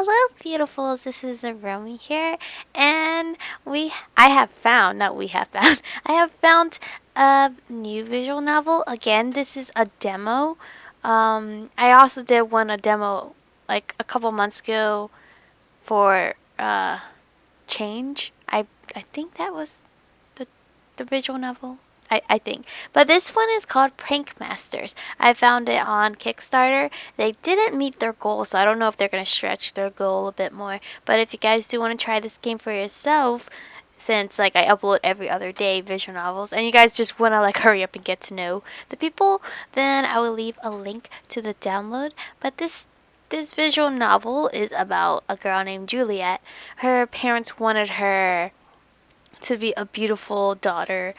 Hello, beautifuls. This is Aromie here, and I have found, not we have found, I have found a new visual novel. Again, this is a demo. I also did a demo like a couple months ago for Change. I think that was the visual novel. I think. But this one is called Prank Masters. I found it on Kickstarter. They didn't meet their goal, so I don't know if they're going to stretch their goal a bit more. But if you guys do want to try this game for yourself, since like I upload every other day visual novels, and you guys just want to like hurry up and get to know the people, then I will leave a link to the download. But this visual novel is about a girl named Juliet. Her parents wanted her to be a beautiful daughter.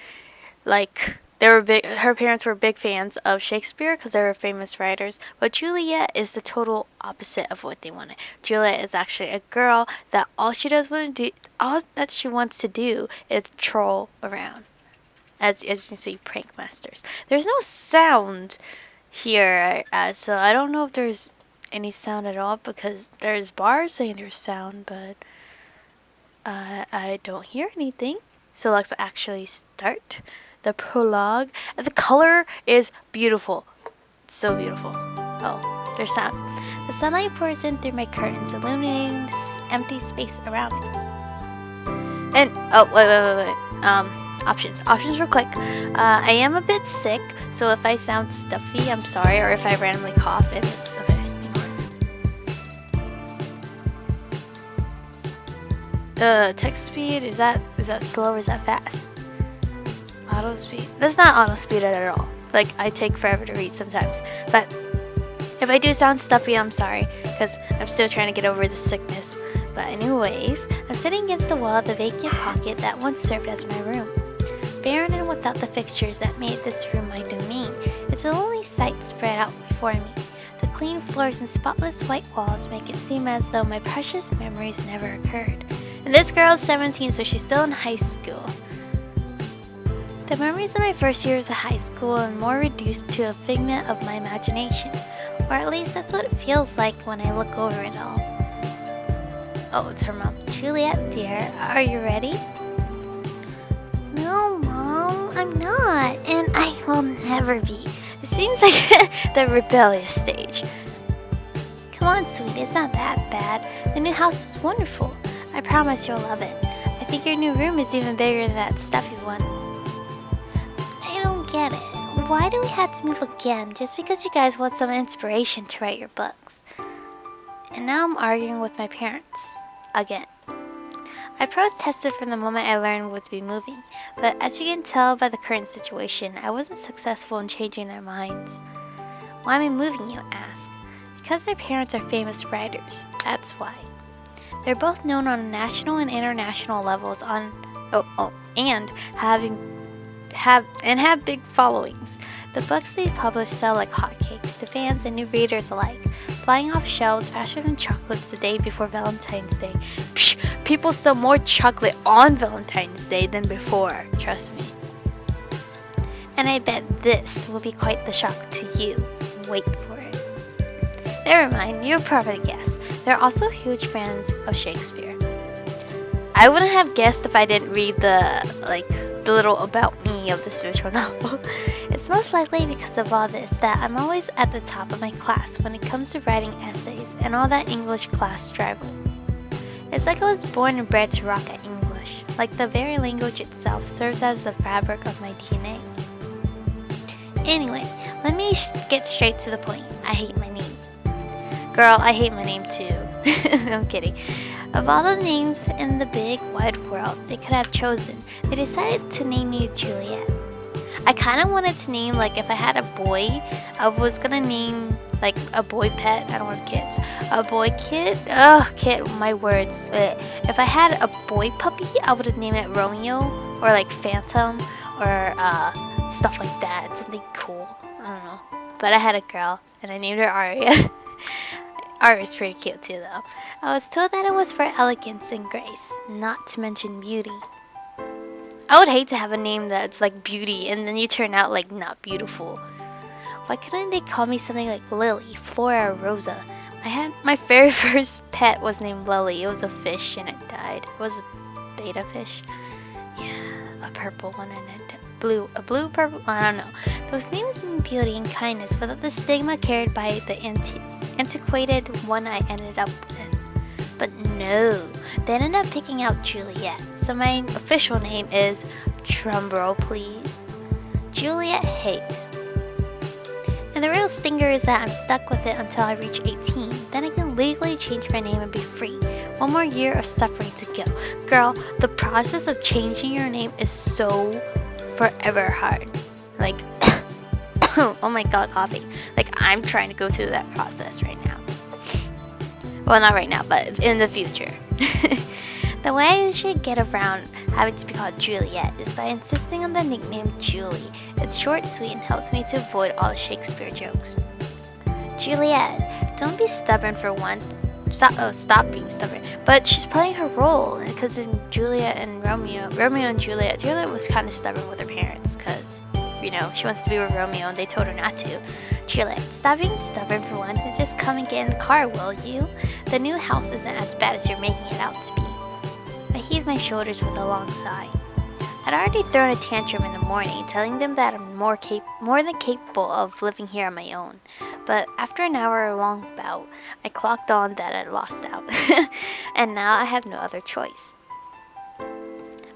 Like her parents were big fans of Shakespeare because they were famous writers. But Juliet is the total opposite of what they wanted. Juliet is actually a girl that all she wants to do is troll around. As you can see, prank masters. There's no sound here, so I don't know if there's any sound at all because there's bars saying there's sound, but I don't hear anything. So let's actually start the prologue. The color is beautiful. It's so beautiful. Oh, there's sound. The sunlight pours in through my curtains, illuminating this empty space around me. And, oh, wait. Options real quick. I am a bit sick, so if I sound stuffy, I'm sorry, or if I randomly cough, it's okay. Text speed, is that slow or is that fast? Auto speed. That's not auto speed at all. Like, I take forever to read sometimes. But if I do sound stuffy, I'm sorry, because I'm still trying to get over the sickness. But anyways, I'm sitting against the wall of the vacant pocket that once served as my room. Barren and without the fixtures that made this room my domain, it's a lonely sight spread out before me. The clean floors and spotless white walls make it seem as though my precious memories never occurred. And this girl is 17, so she's still in high school. The memories of my first years of high school are more reduced to a figment of my imagination, or at least that's what it feels like when I look over it all. Oh, it's her mom. Juliet, dear, are you ready? No, Mom, I'm not, and I will never be. It seems like the rebellious stage. Come on, sweetie, it's not that bad. The new house is wonderful. I promise you'll love it. I think your new room is even bigger than that stuffy one. I don't get it. Why do we have to move again just because you guys want some inspiration to write your books? And now I'm arguing with my parents. Again. I protested from the moment I learned we'd be moving, but as you can tell by the current situation, I wasn't successful in changing their minds. Why am I moving, you ask? Because my parents are famous writers. That's why. They're both known on national and international levels and have big followings. The books they publish sell like hotcakes to fans and new readers alike, flying off shelves faster than chocolates the day before Valentine's Day. Psh, people sell more chocolate on Valentine's Day than before, trust me. And I bet this will be quite the shock to you. Wait for it. Never mind, you'll probably guess. They're also huge fans of Shakespeare. I wouldn't have guessed if I didn't read the little about me of this visual novel. It's most likely because of all this that I'm always at the top of my class when it comes to writing essays and all that English class drivel. It's like I was born and bred to rock at English, like the very language itself serves as the fabric of my DNA. Anyway, let me get straight to the point. I hate my name. Girl, I hate my name too. I'm kidding. Of all the names in the big wide world they could have chosen, they decided to name me Juliet. I kind of wanted to name, like, if I had a boy, I was gonna name, like, a boy pet. I don't want kids. A boy kid? Ugh, kid, my words. If I had a boy puppy, I would have named it Romeo, or, like, Phantom, or, stuff like that. Something cool. I don't know. But I had a girl, and I named her Aria. Aria's pretty cute, too, though. I was told that it was for elegance and grace, not to mention beauty. I would hate to have a name that's like beauty and then you turn out like not beautiful. Why couldn't they call me something like Lily, Flora, or Rosa? My very first pet was named Lily. It was a fish and it died. It was a beta fish. Yeah, a purple one and a blue purple. I don't know. Those names mean beauty and kindness without the stigma carried by the antiquated one I ended up with. But no, they ended up picking out Juliet. So my official name is, drumroll please, Juliet Hayes. And the real stinger is that I'm stuck with it until I reach 18. Then I can legally change my name and be free. One more year of suffering to go. Girl, the process of changing your name is so forever hard. Like, oh my god, coffee. Like, I'm trying to go through that process right now. Well, not right now, but in the future. The way I should get around having to be called Juliet is by insisting on the nickname Julie. It's short, sweet, and helps me to avoid all the Shakespeare jokes. Juliet, don't be stubborn for one. Stop being stubborn. But she's playing her role, because in Juliet and Romeo and Juliet was kind of stubborn with her parents, because, you know, she wants to be with Romeo and they told her not to. Juliet, stop being stubborn for once and just come and get in the car, will you? The new house isn't as bad as you're making it out to be. I heave my shoulders with a long sigh. I'd already thrown a tantrum in the morning, telling them that I'm more than capable of living here on my own. But after an hour-long bout, I clocked on that I'd lost out, and now I have no other choice.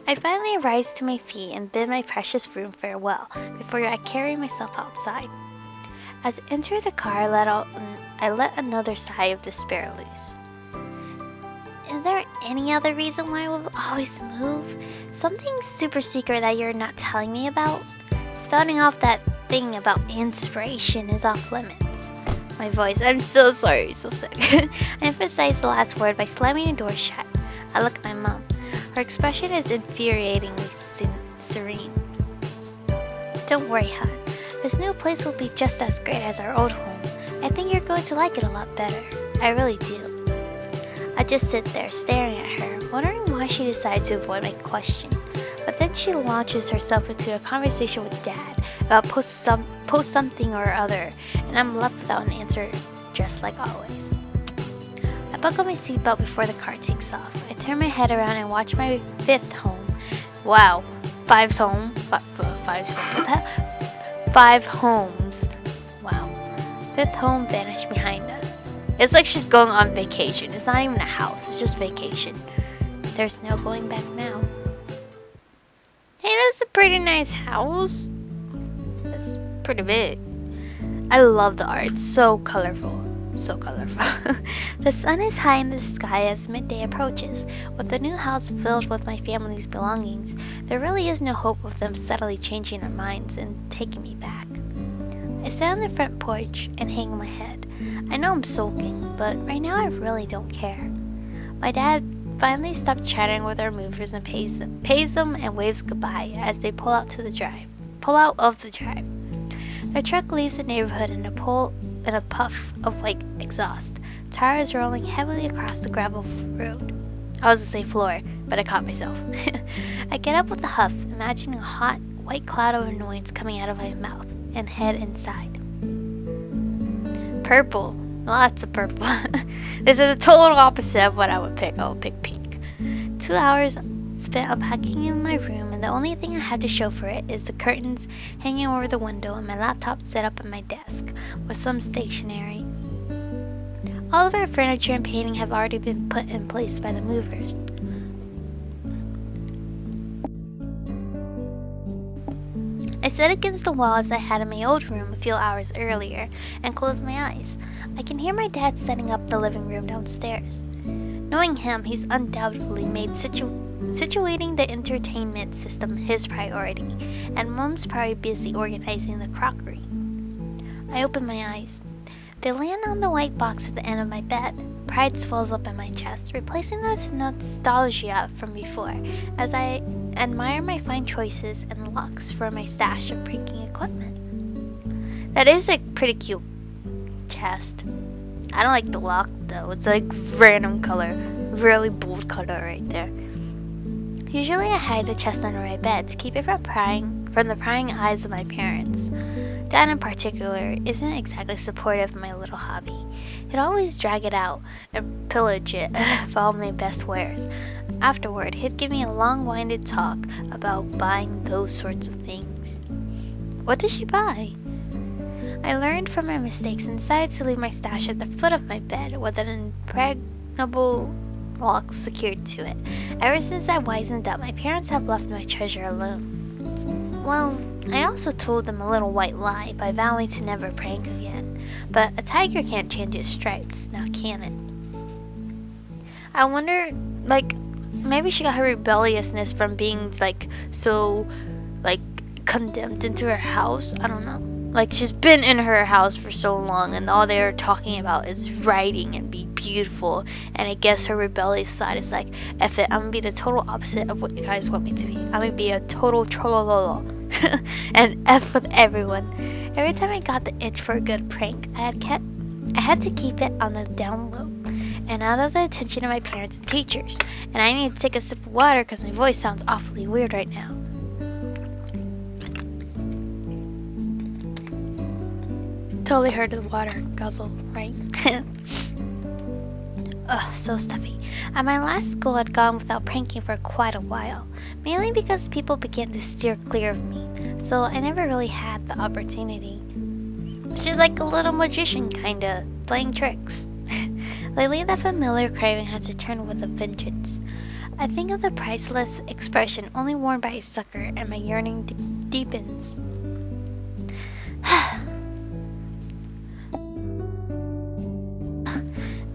I finally rise to my feet and bid my precious room farewell before I carry myself outside. As I enter the car, I let another sigh of despair loose. Is there any other reason why we'll always move? Something super secret that you're not telling me about? Spouting off that thing about inspiration is off limits. My voice, I'm so sorry, so sick. I emphasize the last word by slamming the door shut. I look at my mom. Her expression is infuriatingly serene. Don't worry, hon. This new place will be just as great as our old home. I think you're going to like it a lot better. I really do. I just sit there staring at her, wondering why she decided to avoid my question. But then she launches herself into a conversation with Dad about post something or other, and I'm left without an answer, just like always. I buckle my seatbelt before the car takes off. I turn my head around and watch my fifth home. Wow, five homes. Wow, fifth home vanished behind us. It's like she's going on vacation. It's not even a house, it's just vacation. There's no going back now. Hey, that's a pretty nice house. It's pretty big. I love the art. So colorful. So colorful. The sun is high in the sky as midday approaches. With the new house filled with my family's belongings, there really is no hope of them subtly changing their minds and taking me back. I sit on the front porch and hang my head. I know I'm sulking, but right now I really don't care. My dad finally stops chatting with our movers and pays them and waves goodbye as they pull out of the drive. Their truck leaves the neighborhood in a puff of white exhaust, tires rolling heavily across the gravel road. I was to say floor, but I caught myself. I get up with a huff, imagining a hot, white cloud of annoyance coming out of my mouth, and head inside. Purple. Lots of purple. This is the total opposite of what I would pick. I would pick pink. 2 hours spent unpacking in my room, and the only thing I have to show for it is the curtains hanging over the window and my laptop set up at my desk with some stationery. All of our furniture and painting have already been put in place by the movers. I sit against the wall as I had in my old room a few hours earlier and close my eyes. I can hear my dad setting up the living room downstairs. Knowing him, he's undoubtedly made situating the entertainment system his priority, and Mom's probably busy organizing the crockery. I open my eyes. They land on the white box at the end of my bed. Pride swells up in my chest, replacing the nostalgia from before, as I admire my fine choices and locks for my stash of printing equipment. That is a pretty cute chest. I don't like the lock though. It's like random color, really bold color right there. Usually I hide the chest under my bed to keep it from the prying eyes of my parents. Dad in particular isn't exactly supportive of my little hobby. He'd always drag it out and pillage it of all my best wares. Afterward, he'd give me a long-winded talk about buying those sorts of things. What did she buy? I learned from my mistakes and decided to leave my stash at the foot of my bed with an impregnable lock secured to it. Ever since I wisened up, my parents have left my treasure alone. Well, I also told them a little white lie by vowing to never prank again. But a tiger can't change its stripes, now can it? I wonder, maybe she got her rebelliousness from being, so condemned into her house. I don't know. She's been in her house for so long, and all they're talking about is writing and be beautiful. And I guess her rebellious side is like, F it, I'm gonna be the total opposite of what you guys want me to be. I'm gonna be a total trollololo. And F with everyone. Every time I got the itch for a good prank, I had to keep it on the down low and out of the attention of my parents and teachers. And I need to take a sip of water because my voice sounds awfully weird right now. Totally heard the water guzzle, right? Ugh, so stuffy. At my last school, I'd gone without pranking for quite a while, mainly because people began to steer clear of me, so I never really had the opportunity. She's like a little magician, kinda, playing tricks. Lately, that familiar craving has returned with a vengeance. I think of the priceless expression only worn by a sucker, and my yearning deepens.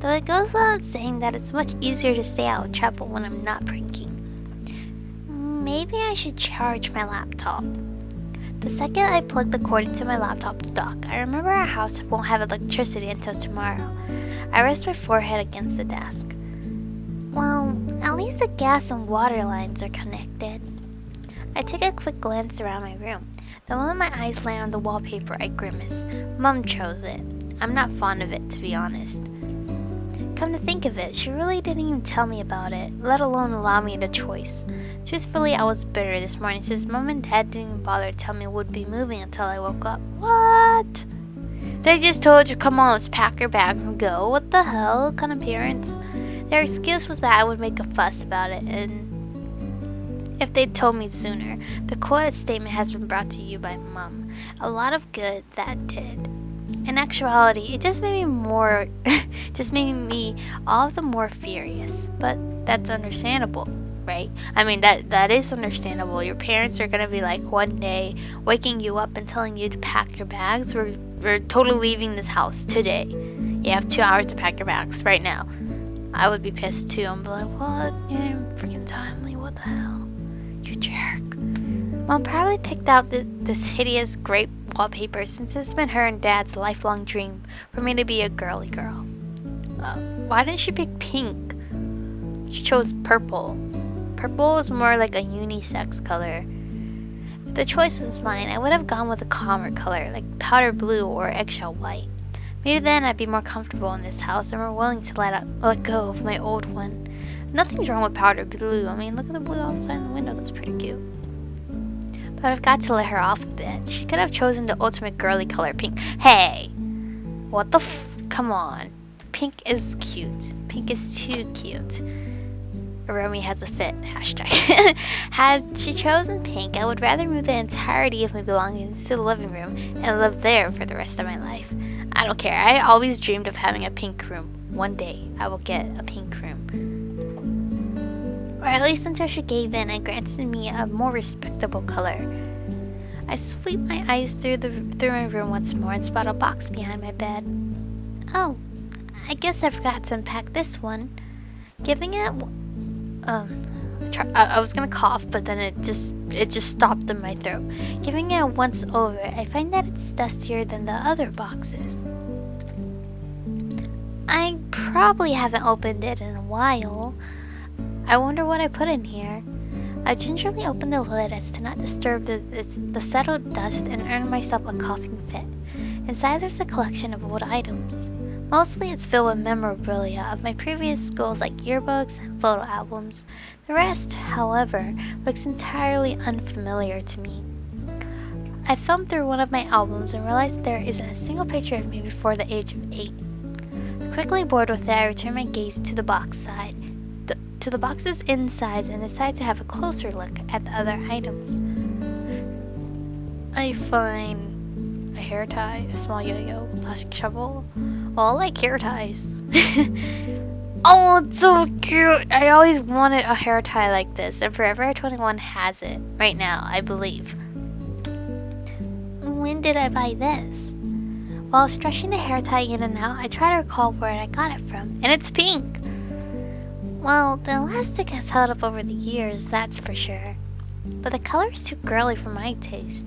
Though it goes without saying that it's much easier to stay out of trouble when I'm not pranking. Maybe I should charge my laptop. The second I plug the cord into my laptop's dock, I remember our house won't have electricity until tomorrow. I rest my forehead against the desk. Well, at least the gas and water lines are connected. I take a quick glance around my room. The moment my eyes land on the wallpaper, I grimace. Mom chose it. I'm not fond of it, to be honest. Come to think of it, she really didn't even tell me about it, let alone allow me the choice. Truthfully, I was bitter this morning since Mom and Dad didn't even bother to tell me we'd be moving until I woke up. What? They just told you, come on, let's pack your bags and go. What the hell? What kind of parents? Their excuse was that I would make a fuss about it, and if they'd told me sooner. The quoted statement has been brought to you by Mom. A lot of good that did. In actuality, it just made me all the more furious. But that's understandable, right? I mean, that is understandable. Your parents are gonna be like one day waking you up and telling you to pack your bags. We're totally leaving this house today. You have 2 hours to pack your bags right now. I would be pissed too. I'm like, what? You ain't freaking timely. What the hell? You jerk. Mom probably picked out this hideous grape wallpaper since it's been her and Dad's lifelong dream for me to be a girly girl. Why didn't she pick pink? She chose purple. Purple is more like a unisex color. If the choice was mine, I would have gone with a calmer color like powder blue or eggshell white. Maybe then I'd be more comfortable in this house and more willing to let go of my old one. Nothing's wrong with powder blue. I mean, look at the blue outside the window. That's pretty cute. But I've got to let her off a bit. She could have chosen the ultimate girly color, pink. Hey! What the come on. Pink is cute. Pink is too cute. Aromie has a fit. Hashtag. Had she chosen pink, I would rather move the entirety of my belongings to the living room and live there for the rest of my life. I don't care. I always dreamed of having a pink room. One day, I will get a pink room. Or at least until she gave in and granted me a more respectable color. I sweep my eyes through my room once more and spot a box behind my bed. Oh, I guess I forgot to unpack this one. Giving it, I was gonna cough, but then it just stopped in my throat. Giving it a once over, I find that it's dustier than the other boxes. I probably haven't opened it in a while. I wonder what I put in here. I gingerly opened the lid as to not disturb the settled dust and earn myself a coughing fit. Inside there's a collection of old items. Mostly it's filled with memorabilia of my previous schools like yearbooks and photo albums. The rest, however, looks entirely unfamiliar to me. I thumbed through one of my albums and realized there isn't a single picture of me before the age of 8. The Quickly bored with it, I return my gaze to the to the box's insides and decide to have a closer look at the other items. I find a hair tie, a small yo-yo, a plastic shovel. Well, I like hair ties. Oh, it's so cute! I always wanted a hair tie like this, and Forever 21 has it right now, I believe. When did I buy this? While stretching the hair tie in and out, I try to recall where I got it from, and it's pink! Well, the elastic has held up over the years, that's for sure. But the color is too girly for my taste.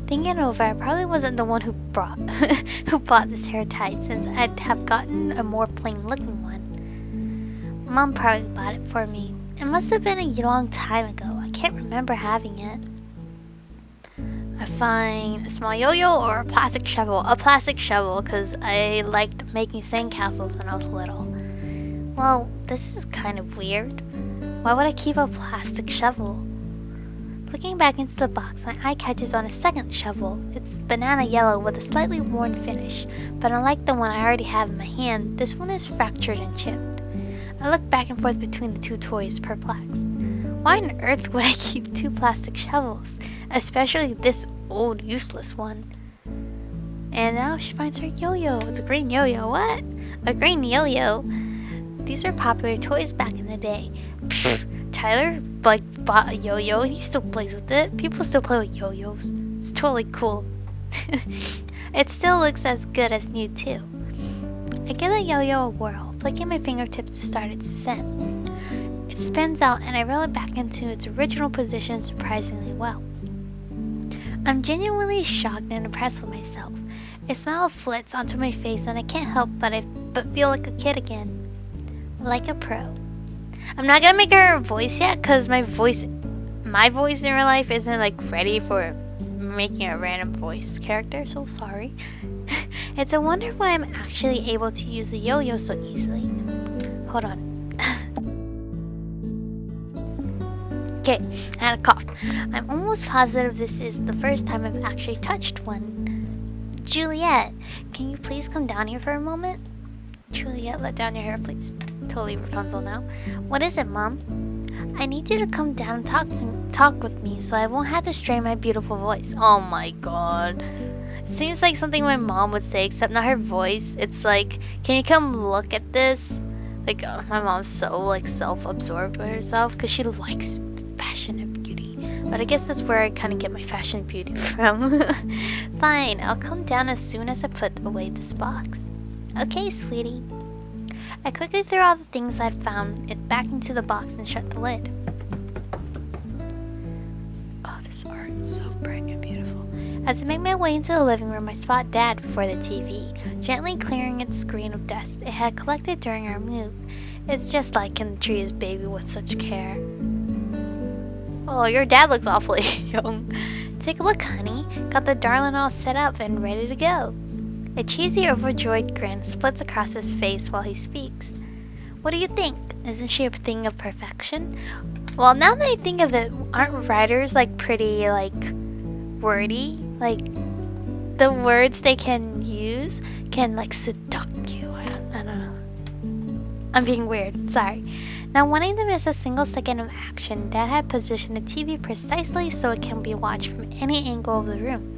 Thinking over, I probably wasn't the one who bought this hair tie, since I'd have gotten a more plain looking one. Mom probably bought it for me. It must have been a long time ago. I can't remember having it. I find a small yo-yo or a plastic shovel. A plastic shovel, because I liked making sandcastles when I was little. Well, this is kind of weird. Why would I keep a plastic shovel? Looking back into the box, my eye catches on a second shovel. It's banana yellow with a slightly worn finish, but unlike the one I already have in my hand, this one is fractured and chipped. I look back and forth between the two toys, perplexed. Why on earth would I keep two plastic shovels, especially this old, useless one? And now she finds her yo-yo. It's a green yo-yo. What? A green yo-yo? These were popular toys back in the day. Pfft, Tyler bought a yo-yo and he still plays with it. People still play with yo-yos. It's totally cool. It still looks as good as new too. I give the yo-yo a whirl, flicking my fingertips to start its descent. It spins out and I reel it back into its original position surprisingly well. I'm genuinely shocked and impressed with myself. A smile flits onto my face and I can't help but feel like a kid again. Like a pro. I'm not gonna make her voice yet because my voice in real life isn't like ready for making a random voice character, so sorry. It's a wonder why I'm actually able to use the yo-yo so easily. Hold on. Okay, I had a cough. I'm almost positive this is the first time I've actually touched one. Juliet, can you please come down here for a moment? Juliet, let down your hair, please. Totally Rapunzel now. What is it, Mom? I need you to come down and talk with me so I won't have to strain my beautiful voice. Oh my god. It seems like something my mom would say, except not her voice. It's like, can you come look at this? Like, my mom's so like self-absorbed with herself because she likes fashion and beauty. But I guess that's where I kind of get my fashion and beauty from. Fine, I'll come down as soon as I put away this box. Okay, sweetie. I quickly threw all the things I'd found back into the box and shut the lid. Oh, this art is so bright and beautiful. As I make my way into the living room, I spot Dad before the TV, gently clearing its screen of dust it had collected during our move. It's just like him to treat his baby with such care. Oh, your dad looks awfully young. Take a look, honey. Got the darling all set up and ready to go. A cheesy, overjoyed grin splits across his face while he speaks. What do you think? Isn't she a thing of perfection? Well, now that I think of it, aren't writers like pretty wordy? Like the words they can use can like seduct you. I don't know. I'm being weird. Sorry. Not wanting to miss a single second of action, Dad had positioned the TV precisely so it can be watched from any angle of the room.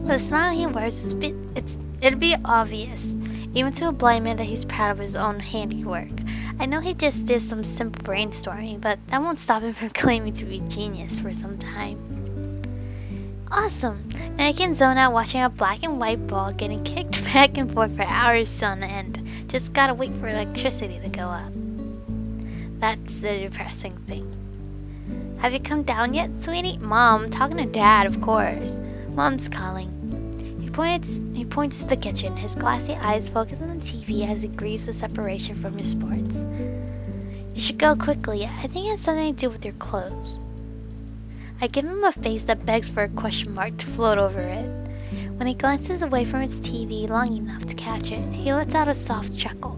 With a smile he wears, it'd be obvious, even to a blind man, that he's proud of his own handiwork. I know he just did some simple brainstorming, but that won't stop him from claiming to be a genius for some time. Awesome! Now I can zone out watching a black and white ball getting kicked back and forth for hours on end. Just gotta wait for electricity to go up. That's the depressing thing. Have you come down yet, sweetie? Mom, talking to Dad, of course. Mom's calling. He points to the kitchen, his glassy eyes focused on the TV as he grieves the separation from his sports. You should go quickly. I think it has something to do with your clothes. I give him a face that begs for a question mark to float over it. When he glances away from its TV long enough to catch it, he lets out a soft chuckle.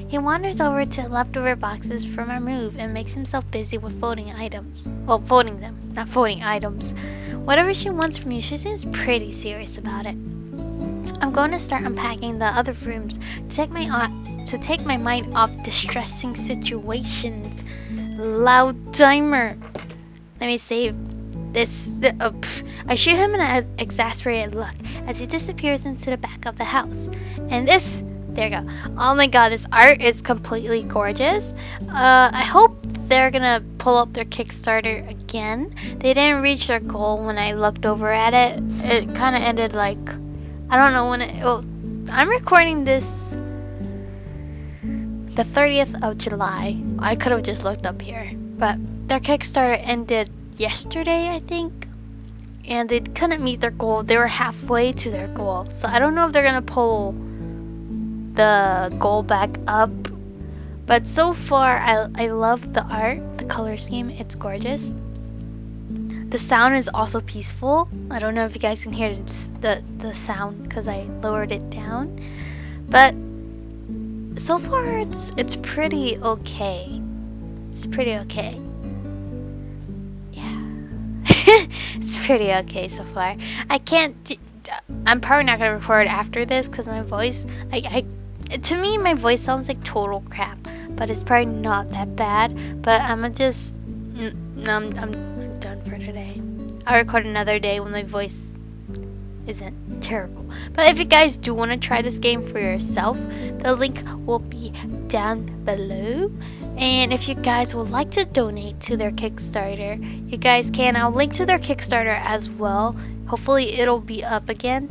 He wanders over to leftover boxes from our move and makes himself busy with folding items. Well, folding them, not folding items. Whatever she wants from you, she seems pretty serious about it. I'm going to start unpacking the other rooms to take my mind off distressing situations. Loud timer. Let me save this. I shoot him an exasperated look as he disappears into the back of the house. And this, there you go. Oh my god, this art is completely gorgeous. I hope they're gonna pull up their Kickstarter again. They didn't reach their goal when I looked over at it. It kind of ended like, I don't know when it. Well, I'm recording this the 30th of July. I could have just looked up here, but their Kickstarter ended yesterday, I think, and they couldn't meet their goal. They were halfway to their goal, so I don't know if they're gonna pull the goal back up. But so far, I love the art, the color scheme. It's gorgeous. The sound is also peaceful. I don't know if you guys can hear the sound because I lowered it down, but so far it's pretty okay. It's pretty okay. It's pretty okay so far. I'm probably not gonna record after this because my voice, to me, my voice sounds like total crap. But it's probably not that bad. But I'm done for today. I'll record another day when my voice isn't terrible. But if you guys do want to try this game for yourself, the link will be down below. And if you guys would like to donate to their Kickstarter, you guys can. I'll link to their Kickstarter as well. Hopefully it'll be up again.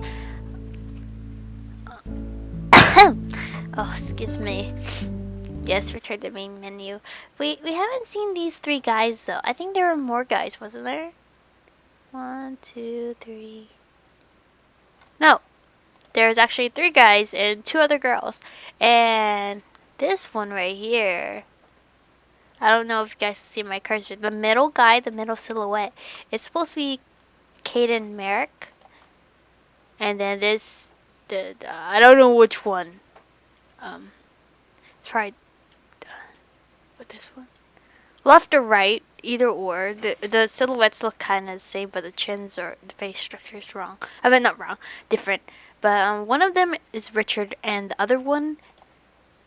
Oh, excuse me. Yes, return to main menu. We haven't seen these 3 guys though. I think there were more guys, wasn't there? 1, 2, 3. No. There's actually 3 guys and 2 other girls. And this one right here, I don't know if you guys see my cursor. The middle guy, the middle silhouette, it's supposed to be Caden Merrick. And then this, I don't know which one. It's probably with this one. Left or right, either or. The silhouettes look kind of the same, but the chins or the face structure is wrong. I mean, not wrong, different. But one of them is Richard, and the other one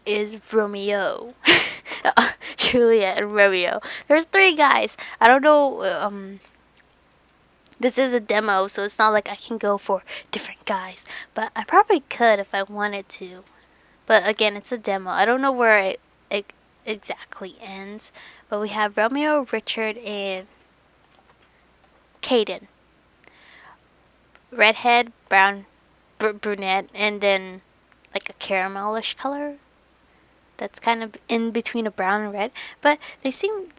is Romeo. Juliet and Romeo. There's 3 guys. I don't know. This is a demo, so it's not like I can go for different guys. But I probably could if I wanted to. But again, it's a demo. I don't know where it exactly ends. But we have Romeo, Richard, and Caden. Redhead, brown, brunette, and then like a caramelish color. That's kind of in between a brown and red. But they seem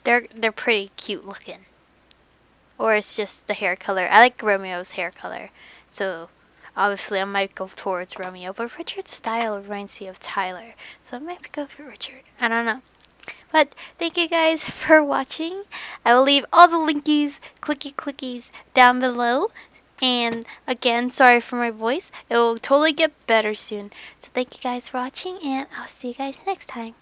they're pretty cute looking. Or it's just the hair color. I like Romeo's hair color. So obviously I might go towards Romeo. But Richard's style reminds me of Tyler. So I might go for Richard. I don't know. But thank you guys for watching. I will leave all the linkies, clickies down below. And again, sorry for my voice. It will totally get better soon. So thank you guys for watching, and I'll see you guys next time.